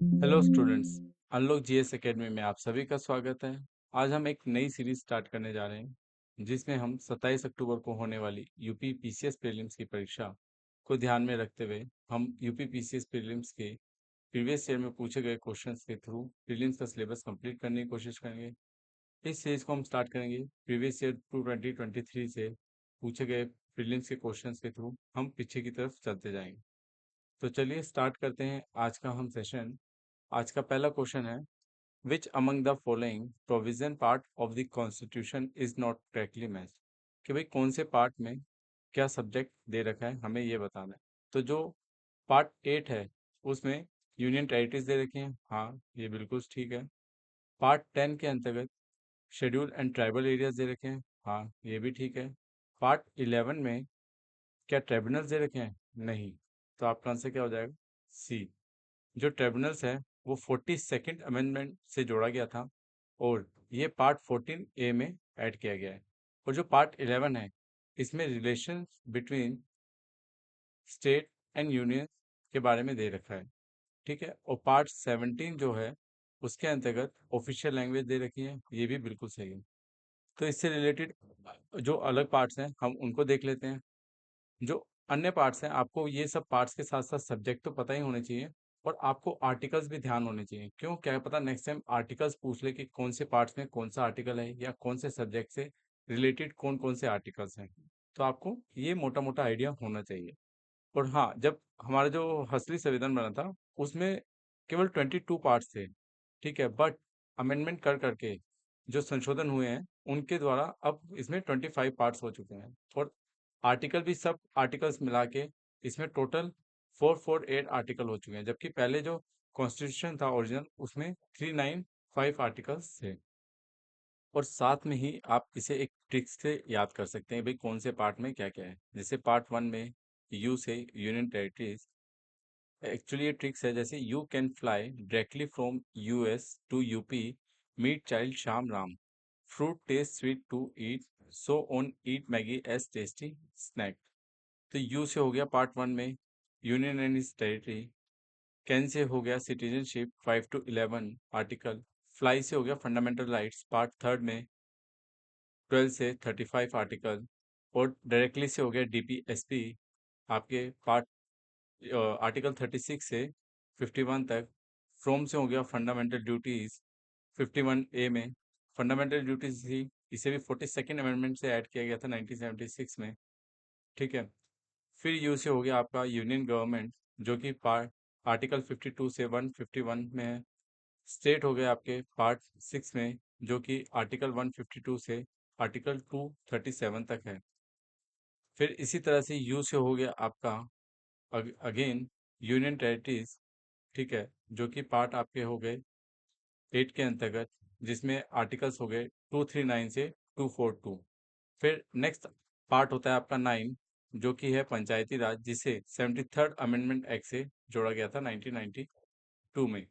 Hello students. Unlock GS academy में आप सभी का स्वागत है। आज हम एक नई सीरीज स्टार्ट करने जा रहे हैं जिसमें हम 27 अक्टूबर को होने वाली यूपी पीसीएस प्रीलिम्स की परीक्षा को ध्यान में रखते हुए हम यूपी पीसीएस प्रीलिम्स के प्रीवियस ईयर में पूछे गए क्वेश्चंस के थ्रू प्रीलिम्स का सिलेबस कंप्लीट करने की कोशिश करेंगे। इस सीरीज को हम स्टार्ट करेंगे प्रीवियस ईयर 2023 से पूछे गए प्रीलिम्स के क्वेश्चंस के थ्रू हम पीछे की तरफ चलते जाएंगे। तो चलिए स्टार्ट करते हैं आज का हम सेशन। आज का पहला क्वेश्चन है, which among the following provision part of the constitution is not correctly matched. कि भाई कौन से पार्ट में क्या सब्जेक्ट दे रखा है, हमें ये बताना है। तो जो पार्ट 8 है उसमें यूनियन टेरिटरीज दे रखे हैं, हाँ ये बिल्कुल ठीक है। पार्ट 10 के अंतर्गत schedule and tribal areas they रखे हैं, हाँ ये भी ठीक है। पार्ट 11 में क्या ट्राइब्यूनल्स दे रखे हैं, नहीं। तो आपका आंसर क्या हो जाएगा, सी। जो ट्रिब्यूनल्स है वो 42nd अमेंडमेंट से जोड़ा गया था और ये पार्ट 14A में ऐड किया गया है। और जो पार्ट 11 है इसमें relation between state and union के बारे में दे रखा है, ठीक है। और पार्ट 17 जो है उसके अंतर्गत ऑफिशियल लैंग्वेज दे रखी है, ये भी बिल्कुल सही है। तो इससे रिलेटेड जो अलग पार्ट्स हैं हम उनको देख लेते हैं। जो अन्य पार्ट्स हैं, आपको ये सब पार्ट्स के साथ साथ सब्जेक्ट तो पता ही होने चाहिए और आपको आर्टिकल्स भी ध्यान होने चाहिए। क्यों, क्या पता नेक्स्ट टाइम आर्टिकल्स पूछ ले कि कौन से पार्ट्स में कौन सा आर्टिकल है या कौन से सब्जेक्ट से रिलेटेड कौन कौन से आर्टिकल्स हैं। तो आपको ये मोटा मोटा आइडिया होना चाहिए। और हाँ, जब हमारा जो हंसली संविधान बना था उसमें केवल 22 पार्ट्स थे, ठीक है। बट अमेंडमेंट कर करके जो संशोधन हुए हैं उनके द्वारा अब इसमें 25 पार्ट्स हो चुके हैं और आर्टिकल भी सब आर्टिकल्स मिला के इसमें टोटल 448 आर्टिकल हो चुके हैं, जबकि पहले जो कॉन्स्टिट्यूशन था ओरिजिनल उसमें 395 आर्टिकल्स थे। और साथ में ही आप इसे एक ट्रिक से याद कर सकते हैं भाई कौन से पार्ट में क्या क्या है। जैसे पार्ट 1 में यू से यूनियन टेरिटरीज, एक्चुअली ये ट्रिक्स है। जैसे you can fly directly from US to UP, meet child Sham Ram, fruit taste sweet to eat, so on eat Maggi as tasty snack. तो यू से हो गया पार्ट 1 में union and its territory. Can से हो गया सिटीजनशिप 5 to 11 आर्टिकल। फ्लाई से हो गया फंडामेंटल राइट्स पार्ट 3 में 12 से 35 आर्टिकल। और डायरेक्टली से हो गया डीपीएसपी आपके पार्ट आर्टिकल 36 से 51 तक। फ्रॉम से हो गया फंडामेंटल ड्यूटीज 51A में। फंडामेंटल ड्यूटीज थी, इसे भी 42nd अमेंडमेंट से ऐड किया गया था 1976 में, ठीक है। फिर यू से हो गया आपका यूनियन गवर्नमेंट, जो कि पार्ट आर्टिकल 52 से 151 में है। स्टेट हो गया आपके पार्ट 6 में, जो कि आर्टिकल 152 से आर्टिकल 237 तक है। फिर इसी तरह से यू से हो गया आपका अगेन यूनियन टेरिटरीज, ठीक है, जो कि पार्ट आपके हो गए 8 के अंतर्गत, जिसमें आर्टिकल्स हो गए 239 से 242। फिर नेक्स्ट पार्ट होता है आपका 9, जो कि है पंचायती राज, जिसे 73rd अमेंडमेंट एक्ट से जोड़ा गया था 1992 में,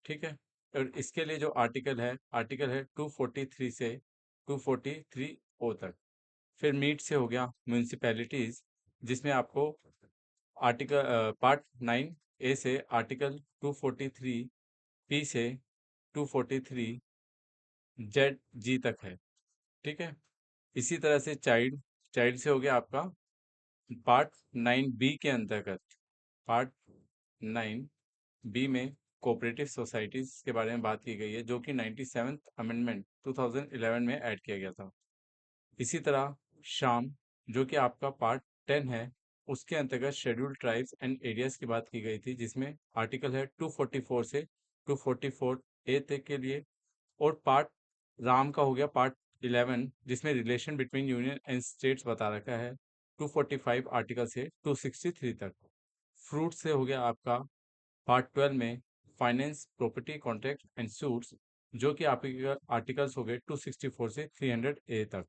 ठीक है। और इसके लिए जो आर्टिकल है 243 से 243 ओ तक। फिर मीट से हो गया म्यूनिसिपैलिटीज, जिसमें आपको आर्टिकल पार्ट 9 ए से आर्टिकल 243 पी से 243 जेड जी तक है, ठीक है। इसी तरह से चाइल्ड चाइल्ड से हो गया आपका पार्ट 9 बी के अंतर्गत। पार्ट 9 बी में कोऑपरेटिव सोसाइटीज के बारे में बात की गई है, जो कि 97th अमेंडमेंट 2011 में ऐड किया गया था। इसी तरह शाम, जो कि आपका पार्ट 10 है, उसके अंतर्गत शेड्यूल्ड ट्राइब्स एंड एरियाज की बात की गई थी, जिसमें आर्टिकल है 244 से 244 ए तक के लिए। और पार्ट राम का हो गया पार्ट 11, जिसमें relation between union and states बता रखा है 245 आर्टिकल से 263 तक। फ्रूट से हो गया आपका पार्ट 12 में finance property contract and suits, जो कि आपके आर्टिकल्स हो गए 264 से 300 ए तक।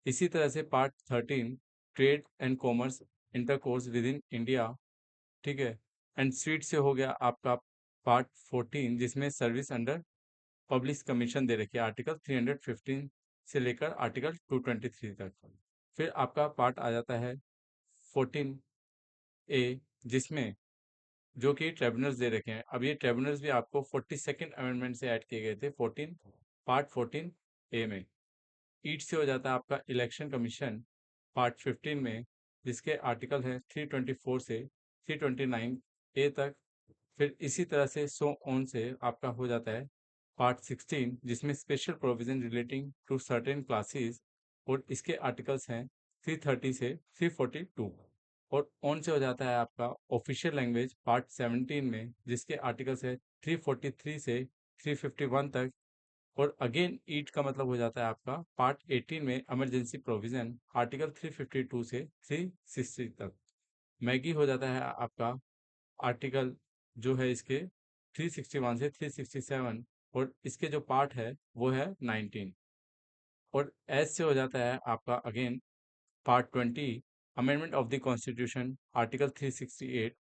इसी तरह से part 13 trade and commerce intercourse with in India, ठीक है। एंड स्वीट से हो गया आपका पार्ट 14, जिसमें सर्विस अंडर पब्लिक कमीशन दे रखी है आर्टिकल 315 से लेकर आर्टिकल 223 तक। फिर आपका पार्ट आ जाता है 14A, जिसमें जो कि ट्रिब्यूनल्स दे रखे हैं। अब ये ट्रिब्यूनल्स भी आपको 42nd अमेंडमेंट से ऐड किए गए थे 14 पार्ट 14 ए में। ईट से हो जाता है आपका इलेक्शन कमीशन पार्ट 15 में, जिसके आर्टिकल हैं 324 से 329 ए तक। फिर इसी तरह से सो ऑन से आपका हो जाता है पार्ट 16, जिसमें special provision relating to certain classes, और इसके आर्टिकल्स हैं 330 से 342। और ऑन से हो जाता है आपका ऑफिशियल लैंग्वेज पार्ट 17 में, जिसके आर्टिकल्स है 343 से 351 तक। और अगेन ईट का मतलब हो जाता है आपका पार्ट 18 में इमरजेंसी प्रोविजन, आर्टिकल 352 से 360 तक। मैगी हो जाता है आपका आर्टिकल जो है इसके 361 से 367, और इसके जो पार्ट है वो है 19। और एस से हो जाता है आपका again part 20 amendment of the constitution, article 368।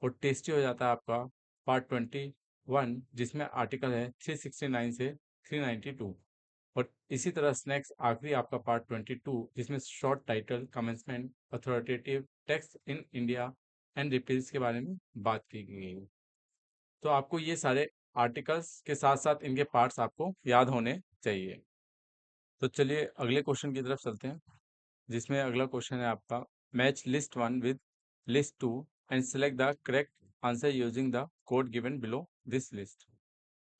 और टेस्टी हो जाता है आपका पार्ट 21, जिसमें आर्टिकल है 369 से 392। और इसी तरह स्नैक्स आखिरी आपका पार्ट 22, जिसमें short title commencement authoritative text in India and repeals के बारे में बात की गई है। तो आपको ये सारे आर्टिकल्स के साथ साथ इनके पार्ट्स आपको याद होने चाहिए। तो चलिए अगले क्वेश्चन की तरफ चलते हैं, जिसमें अगला क्वेश्चन है आपका match list one with list two and select the correct answer using the code given below this list.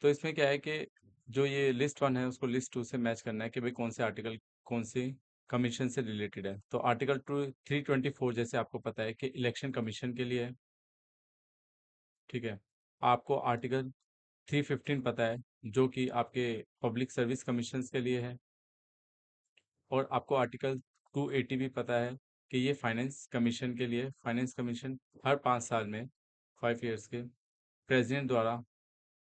तो इसमें क्या है कि जो ये लिस्ट वन है उसको लिस्ट टू से मैच करना है कि भाई कौन से आर्टिकल कौन से कमीशन से रिलेटेड है। तो आर्टिकल 324 जैसे आपको पता है कि इलेक्शन कमीशन के लिए है, ठीक है। आपको आर्टिकल 315 पता है जो कि आपके पब्लिक सर्विस कमीशंस के लिए है। और आपको आर्टिकल 280 भी पता है कि ये फाइनेंस कमीशन के लिए। फाइनेंस कमीशन हर 5 साल में 5 ईयर्स के प्रेसिडेंट द्वारा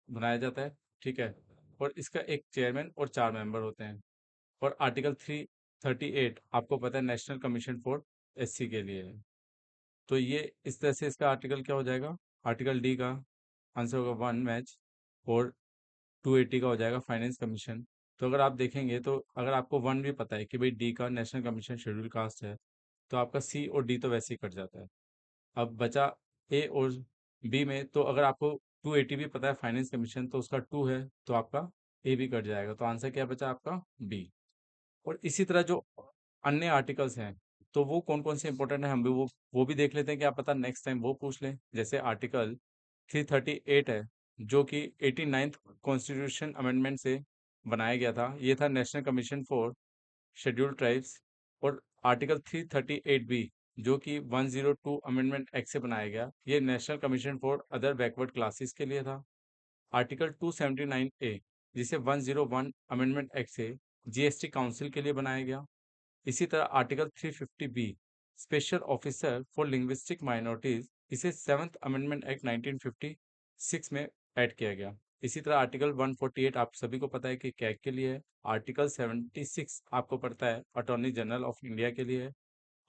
बनाया जाता है, ठीक है। और इसका एक चेयरमैन और 4 मेंबर होते हैं। और आर्टिकल 338 आपको पता है नेशनल कमीशन फॉर एससी के लिए है। तो ये इस तरह से इसका आर्टिकल क्या हो जाएगा, आर्टिकल डी का आंसर होगा वन मैच। और 280 का हो जाएगा फाइनेंस कमीशन। तो अगर आप देखेंगे तो अगर आपको वन भी पता है कि भाई डी का नेशनल कमीशन शेड्यूल कास्ट है, तो आपका सी और डी तो वैसे ही कट जाता है। अब बचा ए और बी में, तो अगर आपको 280 भी पता है फाइनेंस कमीशन, तो उसका टू है तो आपका ए भी कट जाएगा। तो आंसर क्या बचा आपका बी। और इसी तरह जो अन्य आर्टिकल्स हैं, तो वो कौन कौन से इंपॉर्टेंट है हम भी वो भी देख लेते हैं, कि आप पता नेक्स्ट टाइम वो पूछ लें। जैसे आर्टिकल 338 है जो कि 89th कॉन्स्टिट्यूशन अमेंडमेंट से बनाया गया था। ये था national commission for scheduled tribes. और आर्टिकल 338 बी जो कि 102 अमेंडमेंट एक्ट से बनाया गया, ये national commission for other backward classes के लिए था। आर्टिकल 279 ए जिसे 101 अमेंडमेंट एक्ट से जीएसटी काउंसिल के लिए बनाया गया। इसी तरह article 350 B special officer for linguistic minorities, इसे 7th अमेंडमेंट एक्ट 1956 में ऐड किया गया। इसी तरह आर्टिकल 148 आप सभी को पता है कि कैग के लिए है। आर्टिकल 76 आपको पता है अटॉर्नी जनरल ऑफ इंडिया के लिए है।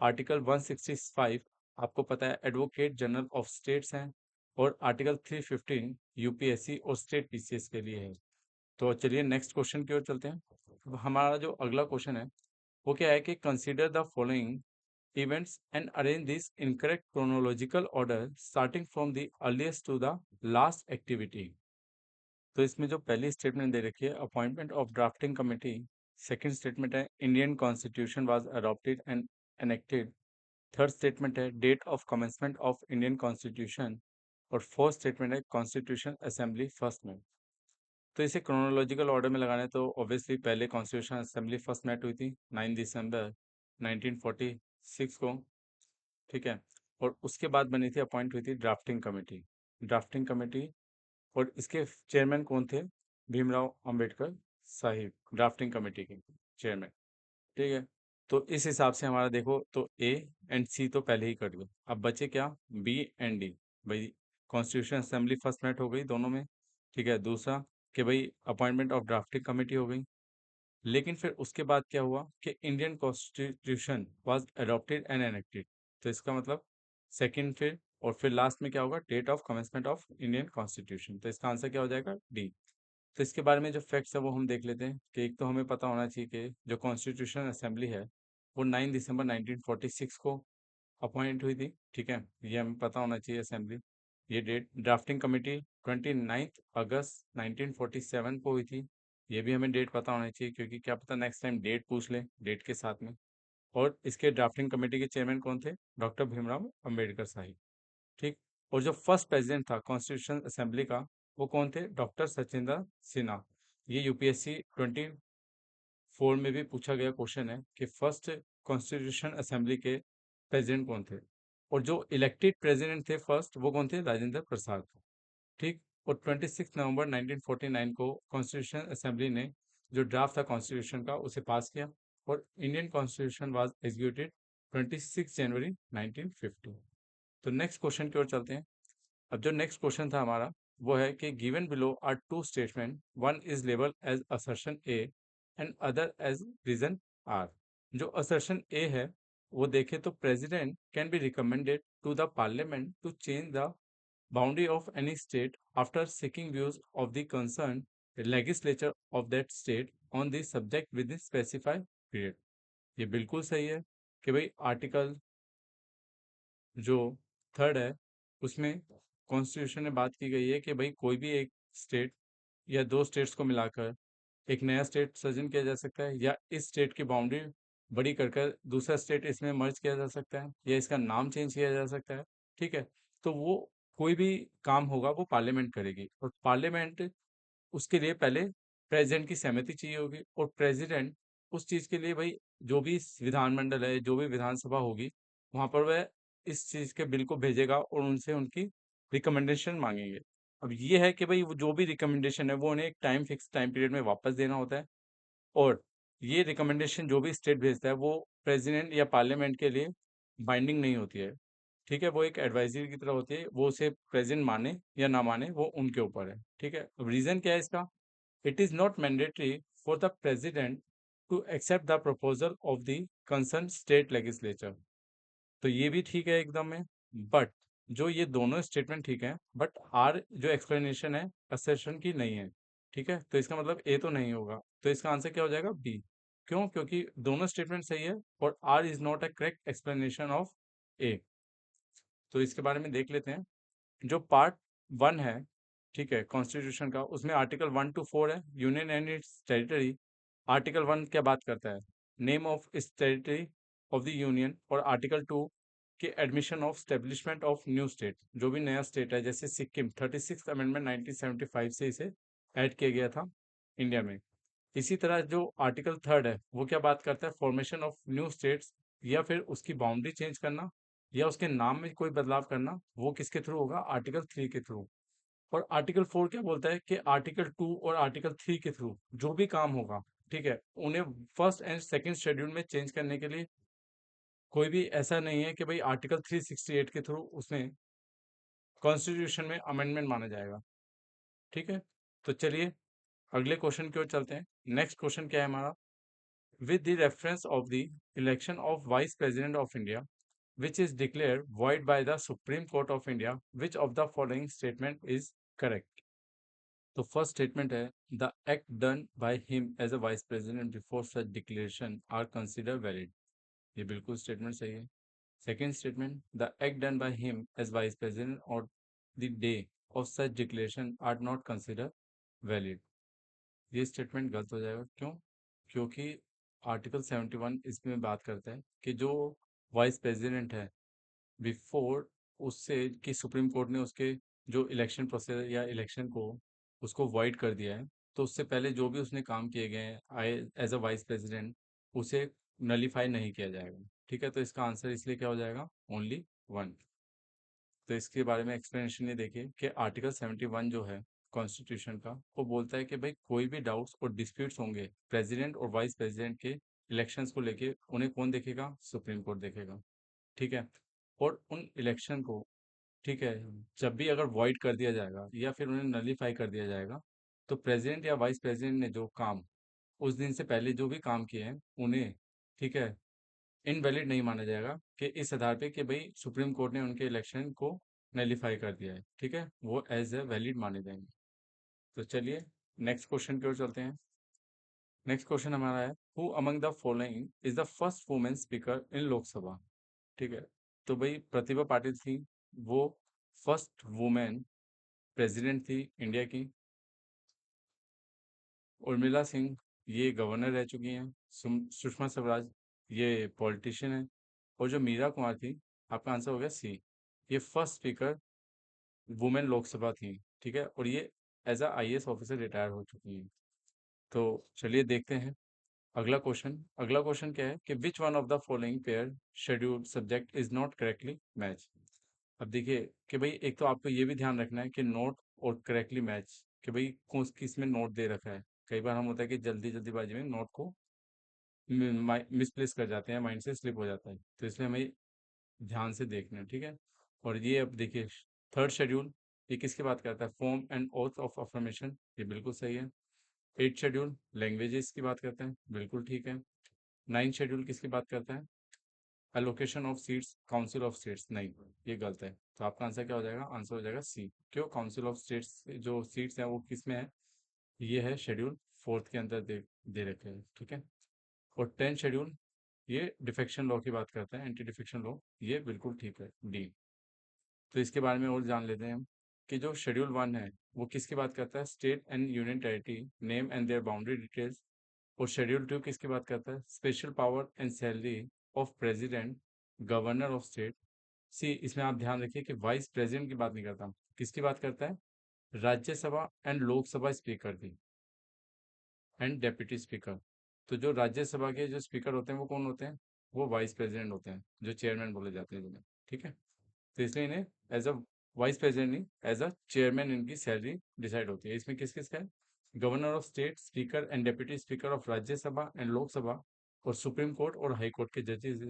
आर्टिकल 165 आपको पता है एडवोकेट जनरल ऑफ स्टेट्स हैं। और आर्टिकल 315 यूपीएससी और स्टेट पीसीएस के लिए है। तो चलिए नेक्स्ट क्वेश्चन की ओर चलते हैं। अब हमारा जो अगला क्वेश्चन है वो क्या है कि consider the following events and arrange this in correct chronological order starting from the earliest to the last activity. तो इसमें जो पहली स्टेटमेंट दे रखी है appointment of drafting committee, second statement है Indian constitution was adopted and enacted, third statement है date of commencement of Indian constitution, और फोर्थ स्टेटमेंट है कॉन्स्टिट्यूशन असेंबली फर्स्ट में। तो इसे क्रोनोलॉजिकल ऑर्डर में लगाना है तो ऑब्वियसली पहले कॉन्स्टिट्यूशन असेंबली फर्स्ट मेट हुई थी 9 दिसंबर 1946 को, ठीक है। और उसके बाद बनी थी अपॉइंट हुई थी ड्राफ्टिंग कमेटी। ड्राफ्टिंग कमेटी, और इसके चेयरमैन कौन थे, भीमराव अंबेडकर साहिब ड्राफ्टिंग कमेटी के चेयरमैन, ठीक है। तो इस हिसाब से हमारा देखो तो ए एंड सी तो पहले ही कट गए। अब बचे क्या, बी एंड डी। भाई कॉन्स्टिट्यूशन असेंबली फर्स्ट मेट हो गई दोनों में, ठीक है। दूसरा कि भाई अपॉइंटमेंट ऑफ ड्राफ्टिंग कमेटी हो गई। लेकिन फिर उसके बाद क्या हुआ कि Indian constitution was adopted and enacted. तो इसका मतलब सेकंड, फिर लास्ट में क्या होगा, date of commencement of Indian constitution. तो इसका आंसर क्या हो जाएगा, डी। तो इसके बारे में जो फैक्ट्स है वो हम देख लेते हैं कि एक तो हमें पता होना चाहिए कि जो कॉन्स्टिट्यूशन असेंबली है वो 9 दिसंबर 1946 को अपॉइंट हुई थी, ठीक है। ये हमें पता होना चाहिए असेंबली। ये डेट ड्राफ्टिंग कमेटी 29 अगस्त 1947 को हुई थी। ये भी हमें डेट पता होना चाहिए, क्योंकि क्या पता नेक्स्ट टाइम डेट पूछ ले डेट के साथ में। और इसके ड्राफ्टिंग कमेटी के चेयरमैन कौन थे? डॉक्टर भीमराव अंबेडकर साहिब। ठीक। और जो फर्स्ट प्रेसिडेंट था कॉन्स्टिट्यूशन असेंबली का, वो कौन थे? डॉक्टर सचिंद्र सिन्हा। ये यूपीएससी 24 में भी पूछा गया क्वेश्चन है कि फर्स्ट कॉन्स्टिट्यूशन असेंबली के प्रेसिडेंट कौन थे। और जो इलेक्टेड प्रेसिडेंट थे फर्स्ट, वो कौन थे? राजेंद्र प्रसाद। ठीक। और 26 नवंबर 1949 को कॉन्स्टिट्यूशन असेंबली ने जो ड्राफ्ट था कॉन्स्टिट्यूशन का, उसे पास किया। और इंडियन कॉन्स्टिट्यूशन वाज एग्जीक्यूटेड 26 जनवरी 1950। तो नेक्स्ट क्वेश्चन की ओर चलते हैं। अब जो नेक्स्ट क्वेश्चन था हमारा, वो है कि given below are two statement, one is label as assertion A and other as reason R. जो असर्शन ए है, वो देखे तो president can be recommended to the parliament to change the boundary of any state after seeking views of the concerned legislature of that state on the subject within specified period। ये बिल्कुल सही है कि भाई आर्टिकल जो third है, उसमें constitution में बात की गई है कि भाई कोई भी एक स्टेट या दो स्टेट्स को मिलाकर एक नया स्टेट सृजन किया जा सकता है, या इस स्टेट की बाउंड्री बड़ी कर कर दूसरा स्टेट इसमें मर्ज किया जा सकता है, या इसका नाम चेंज किया जा सकता है। ठीक है। तो वो कोई भी काम होगा वो पार्लियामेंट करेगी, और पार्लियामेंट उसके लिए पहले प्रेसिडेंट की सहमति चाहिए होगी, और प्रेसिडेंट उस चीज़ के लिए भाई जो भी विधानमंडल है, जो भी विधानसभा होगी, वहाँ पर वह इस चीज़ के बिल को भेजेगा और उनसे उनकी रिकमेंडेशन मांगेंगे। अब ये है कि भाई वो जो भी रिकमेंडेशन है वो उन्हें एक फिक्स टाइम पीरियड में वापस देना होता है। और ये रिकमेंडेशन जो भी स्टेट भेजता है वो प्रेसिडेंट या पार्लियामेंट के लिए बाइंडिंग नहीं होती है। ठीक है, वो एक एडवाइजरी की तरह होती है, वो उसे प्रेसिडेंट माने या ना माने वो उनके ऊपर है। ठीक है। अब रीजन क्या है इसका? It is not mandatory for the president to accept the proposal of the concern state legislature. तो ये भी ठीक है एकदम में। बट जो ये दोनों स्टेटमेंट ठीक है, बट आर जो एक्सप्लेनेशन है असर्शन की नहीं है। ठीक है, तो इसका मतलब ए तो नहीं होगा, तो इसका आंसर क्या हो जाएगा? बी। क्यों? क्योंकि दोनों स्टेटमेंट सही है और R is not a correct explanation of A. तो इसके बारे में देख लेते हैं। जो पार्ट 1 है, ठीक है, कॉन्स्टिट्यूशन का, उसमें आर्टिकल 1 to 4 है, union and its territory. Article 1 क्या बात करता है? नेम ऑफ इस टेरिटरी ऑफ द यूनियन। और आर्टिकल 2 के admission of establishment of new state, जो भी नया स्टेट है, जैसे सिक्किम 36 अमेंडमेंट 1975 से इसे ऐड किया गया था इंडिया में। इसी तरह जो आर्टिकल 3 है, वो क्या बात करता है? फॉर्मेशन ऑफ न्यू स्टेट्स, या फिर उसकी बाउंड्री चेंज करना, या उसके नाम में कोई बदलाव करना, वो किसके थ्रू होगा? आर्टिकल 3 के थ्रू। और आर्टिकल 4 क्या बोलता है कि आर्टिकल 2 और आर्टिकल 3 के थ्रू जो भी काम होगा, ठीक है, उन्हें फर्स्ट एंड सेकंड शेड्यूल में चेंज करने के लिए कोई भी ऐसा नहीं है कि भाई आर्टिकल 368 के थ्रू उसमें कॉन्स्टिट्यूशन में अमेंडमेंट माना जाएगा। ठीक है। तो चलिए अगले क्वेश्चन की ओर चलते हैं। नेक्स्ट क्वेश्चन क्या है हमारा? with the reference of the election of Vice President of India, which is declared void by the Supreme Court of India, which of the following statement is correct? तो first statement है, the act done by him as a vice president before such declaration are consider valid. ये बिल्कुल statement सही है। Second statement, the act done by him as vice president और the day of such declaration are not consider valid. ये statement गलत हो जाएगा। क्यों? क्योंकि आर्टिकल 71 इसमें बात करता है कि जो वाइस प्रेसिडेंट है, बिफोर उससे कि सुप्रीम कोर्ट ने उसके जो इलेक्शन प्रोसेस या इलेक्शन को उसको वॉइड कर दिया है, तो उससे पहले जो भी उसने काम किए गए हैं I as a vice president, उसे नलीफाई नहीं किया जाएगा। ठीक है, तो इसका आंसर इसलिए क्या हो जाएगा? ओनली 1। तो इसके बारे में एक्सप्लेनेशन ये देखिए कि आर्टिकल 71 जो है कॉन्स्टिट्यूशन का, वो बोलता है कि भाई कोई भी डाउट्स और डिस्प्यूट्स होंगे प्रेसिडेंट और वाइस प्रेसिडेंट के इलेक्शंस को लेके, उन्हें कौन देखेगा? सुप्रीम कोर्ट देखेगा। ठीक है। और उन इलेक्शन को, ठीक है, जब भी अगर वॉइड कर दिया जाएगा या फिर उन्हें नलीफाई कर दिया जाएगा, तो प्रेसिडेंट या वाइस प्रेसिडेंट ने जो काम उस दिन से पहले जो भी काम किए हैं उन्हें, ठीक है, इनवैलिड नहीं माना जाएगा कि इस आधार पे कि भाई सुप्रीम कोर्ट ने उनके इलेक्शन को नलीफाई कर दिया है। ठीक है, वो एज ए वैलिड माने जाएंगे। तो चलिए नेक्स्ट क्वेश्चन की ओर चलते हैं। नेक्स्ट क्वेश्चन हमारा है, who among the following is the first women speaker in Lok Sabha? ठीक है, तो भाई प्रतिभा पाटिल थी, वो फर्स्ट वुमेन प्रेसिडेंट थी इंडिया की। उर्मिला सिंह ये गवर्नर रह चुकी हैं। सुषमा स्वराज ये पॉलिटिशियन है। और जो मीरा कुमार थी, आपका आंसर हो गया सी, ये फर्स्ट स्पीकर वुमेन लोकसभा थी। ठीक है, और ये as a IAS officer retire हो चुकी हैं। तो चलिए देखते हैं अगला क्वेश्चन क्या है कि which one of the following pair scheduled subject is not correctly match. अब देखिए कि भाई एक तो आपको ये भी ध्यान रखना है कि नोट और करेक्टली मैच, कि भाई कौन किस में नोट दे रखा है। कई बार हम होता है कि जल्दीबाजी में नोट को मिसप्लेस कर जाते हैं, माइंड से स्लिप हो जाता है, तो इसलिए हमें ध्यान से देखना है। ठीक है, और ये अब देखिए थर्ड शेड्यूल ये किसकी बात करता है, form and oath of affirmation, ये बिल्कुल सही है। एट शेड्यूल लैंग्वेजेस की बात करते हैं, बिल्कुल ठीक है। नाइन शेड्यूल किसकी बात करता है, allocation of seats, council of states, नहीं ये गलत है। तो आपका आंसर क्या हो जाएगा, आंसर हो जाएगा सी। क्यों, काउंसिल ऑफ स्टेट्स जो सीट्स हैं वो किस में है, ये है शेड्यूल फोर्थ के अंदर दे रखे हैं। ठीक है, और टेंथ शेड्यूल ये डिफेक्शन लॉ की बात करते हैं, एंटी डिफेक्शन लॉ, ये बिल्कुल ठीक है, डी। तो इसके बारे में और जान लेते हैं हम कि जो शेड्यूल वन है वो किसकी बात करता है, state and union territory name and their boundary details. और शेड्यूल टू किसकी बात करता है, special power and salary of president, governor of state. See, इसमें आप ध्यान रखिए कि वाइस प्रेसिडेंट की बात नहीं करता, किसकी बात करता है, राज्यसभा एंड लोकसभा स्पीकर की एंड डेप्यूटी स्पीकर। तो जो राज्यसभा के जो स्पीकर होते हैं वो कौन होते हैं, वो वाइस प्रेसिडेंट होते हैं, जो चेयरमैन बोले जाते हैं जिन्हें। ठीक है, तो इसलिए इन्हें एज अ वाइस प्रेसिडेंट नहीं, एज अ चेयरमैन इनकी सैलरी डिसाइड होती है। इसमें किस किस का है, governor of state, speaker and deputy speaker of Rajya Sabha and Lok Sabha, और सुप्रीम कोर्ट और हाई कोर्ट के जजेस।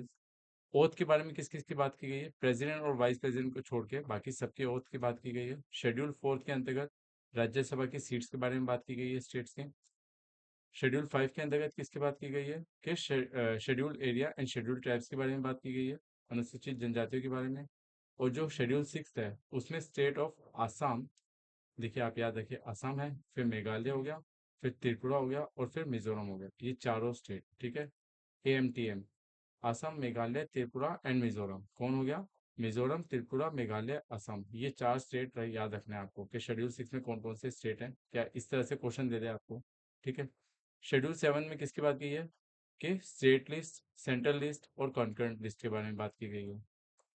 ओथ के बारे में किस किस की बात की गई है, प्रेसिडेंट और वाइस प्रेसिडेंट को छोड़ के बाकी सबके ओथ की बात की गई है। शेड्यूल फोर्थ के अंतर्गत राज्यसभा की सीट्स के बारे में बात की गई है स्टेट्स के। शेड्यूल फाइव के अंतर्गत किसकी बात की गई है कि schedule area and schedule tribes के बारे में बात की गई है, अनुसूचित जनजातियों के बारे में। और जो शेड्यूल सिक्स है उसमें स्टेट ऑफ आसाम, देखिए आप याद रखिए, असम है, फिर मेघालय हो गया, फिर त्रिपुरा हो गया, और फिर मिजोरम हो गया, ये चारों स्टेट। ठीक है, AMTM, असम मेघालय त्रिपुरा एंड मिजोरम, कौन हो गया, मिजोरम त्रिपुरा मेघालय असम, ये चार स्टेट याद रखना है आपको कि शेड्यूल सिक्स में कौन कौन से स्टेट हैं, क्या इस तरह से क्वेश्चन दे दे आपको। ठीक है, शेड्यूल सेवन में किसकी बात की है कि स्टेट लिस्ट, सेंट्रल लिस्ट और कॉन्करेंट लिस्ट के बारे में बात की गई है।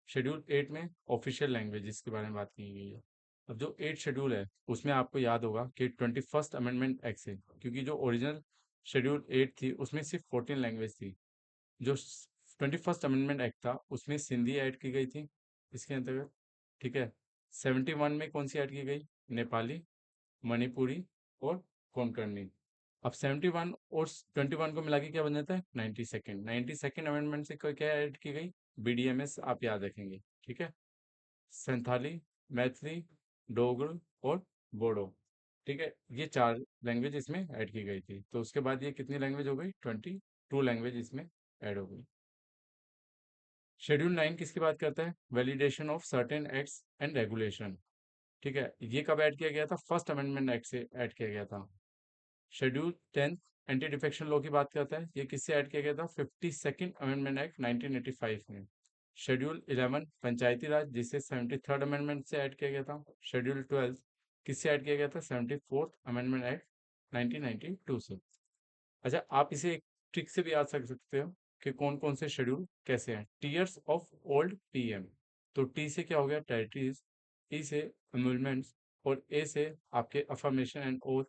शेड्यूल एट में ऑफिशियल लैंग्वेजेस के बारे में बात की गई है। अब जो एट शेड्यूल है उसमें आपको याद होगा कि 21st अमेंडमेंट एक्ट से, क्योंकि जो ओरिजिनल शेड्यूल एट थी उसमें सिर्फ 14 लैंग्वेज थी, जो 21st अमेंडमेंट एक्ट था उसमें सिंधी ऐड की गई थी इसके अंतर्गत। ठीक है, 71 में कौन सी ऐड की गई, नेपाली, मणिपुरी और कोंकणी। अब 71 और 21 को मिला के क्या बन जाता है, 92nd अमेंडमेंट से क्या ऐड की गई, BDMS, आप याद रखेंगे। ठीक है, संथाली, मैथिली, डोगरा और बोडो। ठीक है, ये चार लैंग्वेज इसमें ऐड की गई थी। तो उसके बाद ये कितनी लैंग्वेज हो गई, 22 लैंग्वेज इसमें ऐड हो गई। शेड्यूल 9 किसकी बात करता है, validation of certain acts and regulation. ठीक है, ये कब ऐड किया गया था, फर्स्ट अमेंडमेंट एक्ट से ऐड किया गया था। शेड्यूल 10 एंटी डिफेक्शन लॉ की बात करता है, ये किससे ऐड किया गया था, 52nd अमेंडमेंट एक्ट 1985 में। शेड्यूल 11 पंचायती राज, जिसे 73rd अमेंडमेंट से ऐड किया गया था। शेड्यूल 12 किससे ऐड किया गया था, 74th अमेंडमेंट एक्ट 1992 से। अच्छा, आप इसे एक ट्रिक से भी याद कर सकते हो कि कौन कौन से शेड्यूल कैसे हैं। टीयर्स ऑफ ओल्ड PM, तो टी से क्या हो गया, टेरिटरीज, ई से एम्यूलमेंट्स, और ए से आपके अफर्मेशन एंड ओथ,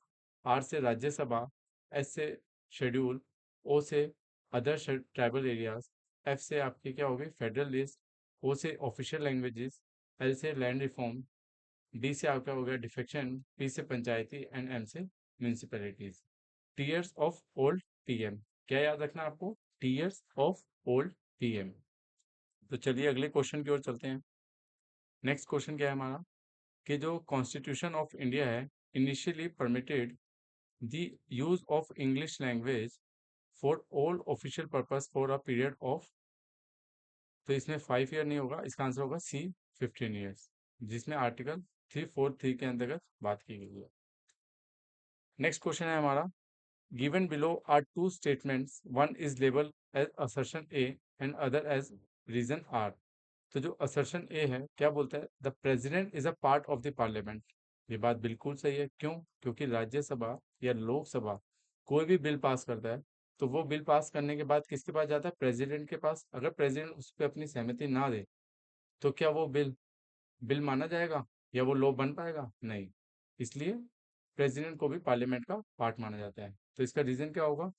आर से राज्यसभा, एस से शेड्यूल, ओ से अदर ट्राइबल एरियाज, एफ से आपकी क्या हो गई, फेडरल लिस्ट, ओ से ऑफिशियल लैंग्वेजेस, एल से लैंड रिफॉर्म, डी से आपका हो गया डिफेक्शन, पी से पंचायती एंड एम से municipalities. Tears of old PM, क्या याद रखना आपको, टीयर्स ऑफ ओल्ड PM। तो चलिए अगले क्वेश्चन की ओर चलते हैं। नेक्स्ट क्वेश्चन क्या है हमारा कि जो कॉन्स्टिट्यूशन ऑफ इंडिया है initially permitted the use of English language for all official purpose for a period of, तो इसमें 5 ईयर नहीं होगा, इसका आंसर होगा सी, 15 ईयर्स, जिसमें आर्टिकल 343 के अंतर्गत बात की गई है। नेक्स्ट क्वेश्चन है हमारा, given below are two statements, one is labeled as assertion A and other as reason R. तो जो असर्शन ए है क्या बोलता है, the president is a part of the parliament. ये बात बिल्कुल सही है, क्यों? क्योंकि राज्यसभा या लोकसभा कोई भी बिल पास करता है तो वो बिल पास करने के बाद किसके पास जाता है, प्रेसिडेंट के पास। अगर प्रेसिडेंट उस पर अपनी सहमति ना दे तो क्या वो बिल बिल माना जाएगा या वो लॉ बन पाएगा? नहीं। इसलिए प्रेसिडेंट को भी पार्लियामेंट का पार्ट माना जाता है। तो इसका रीजन क्या होगा,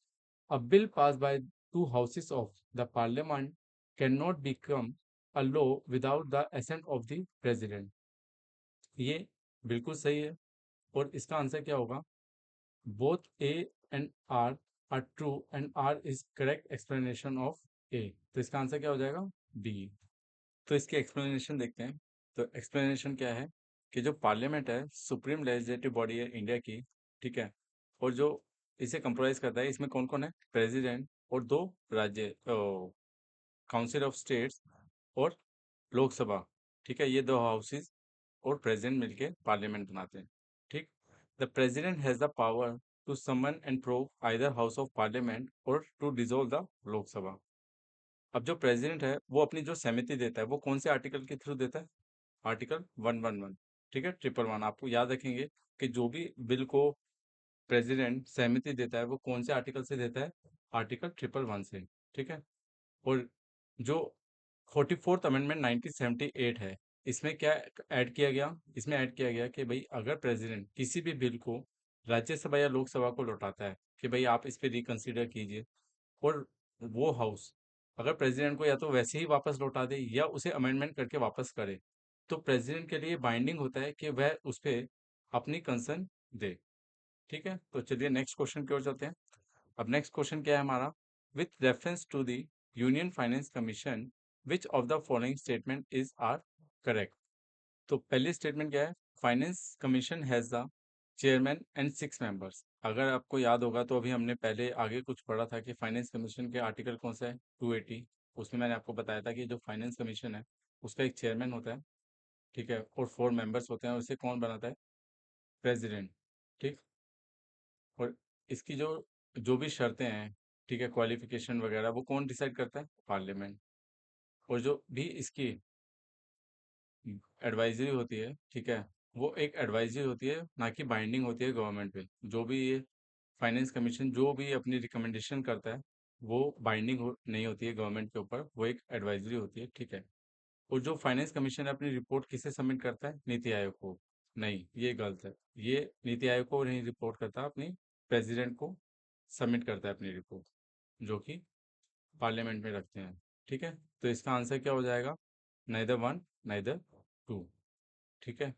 a bill passed by two houses of the parliament cannot become a law without the assent of the president। ये बिल्कुल सही है। और इसका आंसर क्या होगा, both A and R are true and R is correct explanation of A। तो इसका आंसर क्या हो जाएगा, B। तो इसकी एक्सप्लेनेशन देखते हैं। तो एक्सप्लेनेशन क्या है कि जो पार्लियामेंट है सुप्रीम लेजिस्लेटिव बॉडी है इंडिया की, ठीक है। और जो इसे कंप्रोमाइज करता है, इसमें कौन कौन है, प्रेसिडेंट और दो राज्य काउंसिल ऑफ स्टेट्स और लोकसभा, ठीक है। ये दो हाउसेस और प्रेसिडेंट मिलके पार्लियामेंट बनाते हैं, ठीक। The president has the power to summon and prorogue either house of parliament और टू डिसॉल्व द लोकसभा। अब जो प्रेसिडेंट है वो अपनी जो सहमति देता है वो कौन से आर्टिकल के थ्रू देता है, आर्टिकल 111, ठीक है, 111। आपको याद रखेंगे कि जो भी बिल को प्रेसिडेंट सहमति देता है वो कौन से आर्टिकल से देता है, आर्टिकल 111 से, ठीक है। और जो 44th अमेंडमेंट 1978 है, इसमें क्या ऐड किया गया, इसमें ऐड किया गया कि भाई अगर प्रेसिडेंट किसी भी बिल को राज्यसभा या लोकसभा को लौटाता है कि भाई आप इस पे रिकंसीडर कीजिए, और वो हाउस अगर प्रेसिडेंट को या तो वैसे ही वापस लौटा दे या उसे अमेंडमेंट करके वापस करे, तो प्रेसिडेंट के लिए बाइंडिंग होता है कि वह उस पर अपनी कंसर्न दे, ठीक है। तो चलिए नेक्स्ट क्वेश्चन की ओर चलते हैं। अब नेक्स्ट क्वेश्चन क्या है हमारा, with reference to the union finance commission which of the following statement is are correct. तो पहली स्टेटमेंट क्या है, finance commission has the chairman and 6 members. अगर आपको याद होगा तो अभी हमने पहले आगे कुछ पढ़ा था कि फाइनेंस कमीशन के आर्टिकल कौन सा है, 280। उसमें मैंने आपको बताया था कि जो फाइनेंस कमीशन है उसका एक चेयरमैन होता है, ठीक है, और 4 मेंबर्स होते हैं, और इसे कौन बनाता है, प्रेसिडेंट, ठीक। और इसकी जो जो भी शर्तें हैं, ठीक है, क्वालिफिकेशन वगैरह, वो कौन डिसाइड करता है, पार्लियामेंट। और जो भी इसकी एडवाइजरी होती है, ठीक है, वो एक एडवाइजरी होती है, ना कि बाइंडिंग होती है गवर्नमेंट पे। जो भी ये फाइनेंस कमीशन जो भी अपनी रिकमेंडेशन करता है वो बाइंडिंग नहीं होती है गवर्नमेंट के ऊपर, वो एक एडवाइजरी होती है, ठीक है। और जो फाइनेंस कमीशन अपनी रिपोर्ट किसे सबमिट करता है, नीति आयोग को। नहीं, ये गलत है। ये नीति आयोग को नहीं रिपोर्ट करता, अपनी प्रेसिडेंट को सबमिट करता है अपनी रिपोर्ट, जो कि पार्लियामेंट में रखते हैं, ठीक है। तो इसका आंसर क्या हो जाएगा, नाइदर वन नाइदर टू, ठीक है।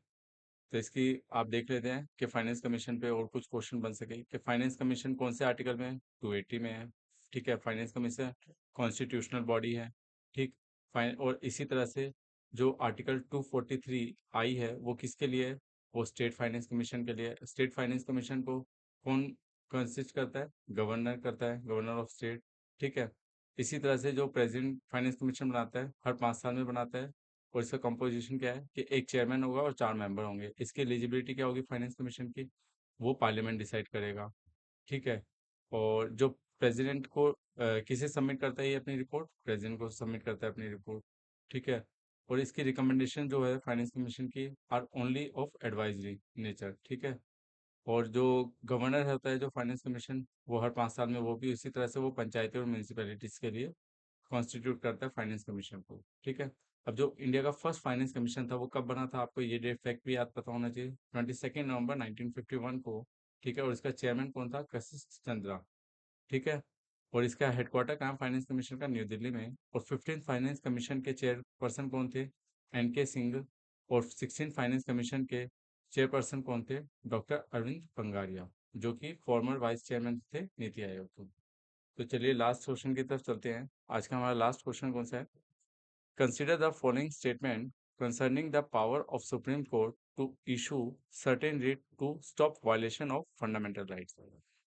तो इसकी आप देख लेते हैं कि फाइनेंस कमीशन पे और कुछ क्वेश्चन बन सके कि फाइनेंस कमीशन कौन से आर्टिकल में है, 280 में है, ठीक है। फाइनेंस कमीशन कॉन्स्टिट्यूशनल बॉडी है, ठीक। फाइन और इसी तरह से जो आर्टिकल 243 आई है वो किसके लिए है, वो स्टेट फाइनेंस कमीशन के लिए है। स्टेट फाइनेंस कमीशन को कौन कंसिस्ट करता है, गवर्नर करता है, गवर्नर ऑफ स्टेट, ठीक है। इसी तरह से जो प्रेसिडेंट फाइनेंस कमीशन बनाता है हर 5 साल में बनाता है, और इसका कंपोजिशन क्या है कि एक चेयरमैन होगा और 4 मेंबर होंगे। इसकी एलिजिबिलिटी क्या होगी फाइनेंस कमीशन की, वो पार्लियामेंट डिसाइड करेगा, ठीक है। और जो प्रेसिडेंट को किसे सबमिट करता है ये अपनी रिपोर्ट, प्रेसिडेंट को सबमिट करता है अपनी रिपोर्ट, ठीक है। और इसकी रिकमेंडेशन जो है फाइनेंस कमीशन की are only of advisory nature, ठीक है। और जो गवर्नर होता है जो फाइनेंस कमीशन, वो हर 5 साल में, वो भी उसी तरह से वो पंचायती और म्यूनसिपैलिटीज के लिए कॉन्स्टिट्यूट करता है फाइनेंस कमीशन को, ठीक है। अब जो इंडिया का फर्स्ट फाइनेंस कमीशन था वो कब बना था, आपको ये डेट फैक्ट भी याद पता होना चाहिए, 22 नवंबर 1951 को, ठीक है। और इसका चेयरमैन कौन था, कशिश चंद्रा, ठीक है। और इसका हेडक्वार्टर कहाँ, फाइनेंस कमीशन का, न्यू दिल्ली में। और 15th फाइनेंस कमीशन के चेयरपर्सन कौन थे, NK सिंह। और 16th फाइनेंस कमीशन के चेयरपर्सन कौन थे, डॉक्टर अरविंद पंगारिया, जो कि फॉर्मर वाइस चेयरमैन थे नीति आयोग के। तो चलिए लास्ट क्वेश्चन की तरफ चलते हैं। आज का हमारा लास्ट क्वेश्चन कौन सा है, consider the following statement concerning the power of supreme court to issue certain writ to stop violation of fundamental rights.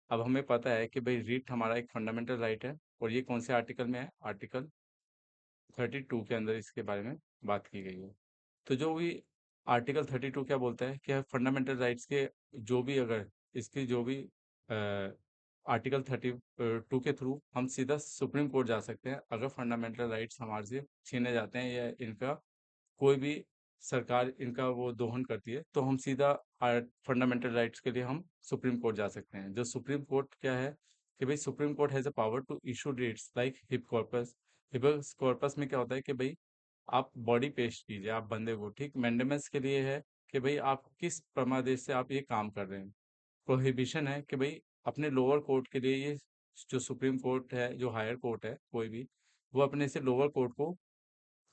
अब हमें पता है कि भाई रिट हमारा एक फंडामेंटल राइट है, और ये कौन से आर्टिकल में है, आर्टिकल 32 के अंदर इसके बारे में बात की गई है। तो जो भी आर्टिकल 32 क्या बोलता है कि फंडामेंटल राइट्स के जो भी अगर इसकी जो भी आर्टिकल 32 के थ्रू हम सीधा सुप्रीम कोर्ट जा सकते हैं अगर फंडामेंटल राइट्स हमारे से छीने जाते हैं या इनका कोई भी सरकार इनका वो दोहन करती है, तो हम सीधा फंडामेंटल राइट्स के लिए हम सुप्रीम कोर्ट जा सकते हैं। जो सुप्रीम कोर्ट क्या है कि भाई supreme court has a power to issue writs like habeas corpus. Habeas corpus में क्या होता है कि भाई आप बॉडी पेश कीजिए, आप बंदे को, ठीक। मैंडेमस के लिए है कि भाई आप किस प्रमादेश से आप ये काम कर रहे हैं। प्रोहिबिशन है कि भाई अपने लोअर कोर्ट के लिए ये जो सुप्रीम कोर्ट है, जो हायर कोर्ट है कोई भी, वो अपने से लोअर कोर्ट को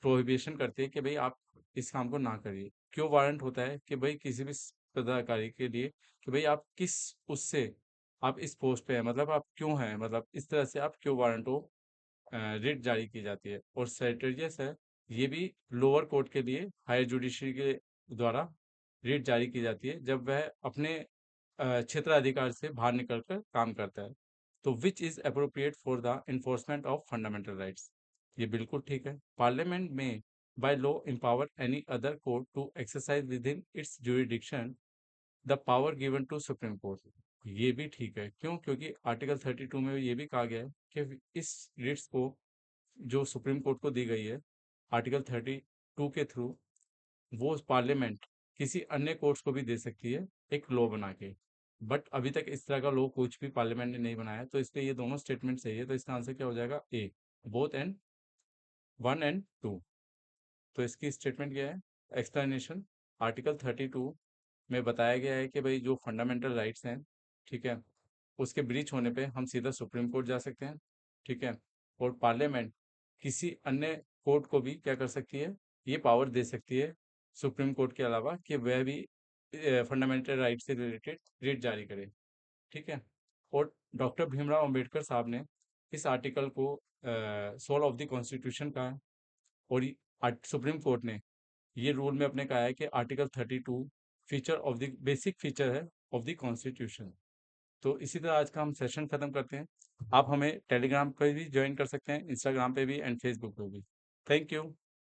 प्रोहिबिशन करती है कि भाई आप इस काम को ना करिए। क्यों वारंट होता है कि भाई किसी भी पदाधिकारी के लिए कि भाई आप किस उससे आप इस पोस्ट पे हैं, मतलब आप क्यों हैं, मतलब इस तरह से आप क्यों वारंट हो रिट जारी की जाती है। और सेक्रेटरीज है, ये भी लोअर कोर्ट के लिए हायर जुडिशरी के द्वारा रिट जारी की जाती है जब वह अपने क्षेत्राधिकार से बाहर निकलकर काम करता है। तो which is appropriate for the enforcement of fundamental rights, ये बिल्कुल ठीक है। पार्लियामेंट में by law empower any other court to exercise within its jurisdiction the power given to supreme court, ये भी ठीक है। क्यों? क्योंकि आर्टिकल 32 में ये भी कहा गया है कि इस रिट्स को जो सुप्रीम कोर्ट को दी गई है आर्टिकल 32 के थ्रू, वो पार्लियामेंट किसी अन्य कोर्ट्स को भी दे सकती है एक लॉ बना के। बट अभी तक इस तरह का लॉ कुछ भी पार्लियामेंट ने नहीं बनाया, तो इसलिए ये दोनों स्टेटमेंट सही है। तो इसका आंसर क्या हो जाएगा? ए, बोथ एंड 1 and 2। तो इसकी स्टेटमेंट क्या है? एक्सप्लेनेशन, आर्टिकल 32 में बताया गया है कि भाई जो फंडामेंटल राइट्स हैं, ठीक है, उसके ब्रीच होने पे हम सीधा सुप्रीम कोर्ट जा सकते हैं, ठीक है। और पार्लियामेंट किसी अन्य कोर्ट को भी क्या कर सकती है, ये पावर दे सकती है सुप्रीम कोर्ट के अलावा कि वह भी फंडामेंटल राइट से रिलेटेड रिट जारी करे, ठीक है। और डॉक्टर भीमराव अंबेडकर साहब ने इस आर्टिकल को सोल ऑफ द कॉन्स्टिट्यूशन कहा है। और सुप्रीम कोर्ट ने ये रूल में अपने कहा है कि article 32 feature of the basic feature है ऑफ द कॉन्स्टिट्यूशन। तो इसी तरह आज का हम सेशन खत्म करते हैं। आप हमें टेलीग्राम पर भी ज्वाइन कर सकते हैं, इंस्टाग्राम पे भी एंड फेसबुक पे भी। Thank you.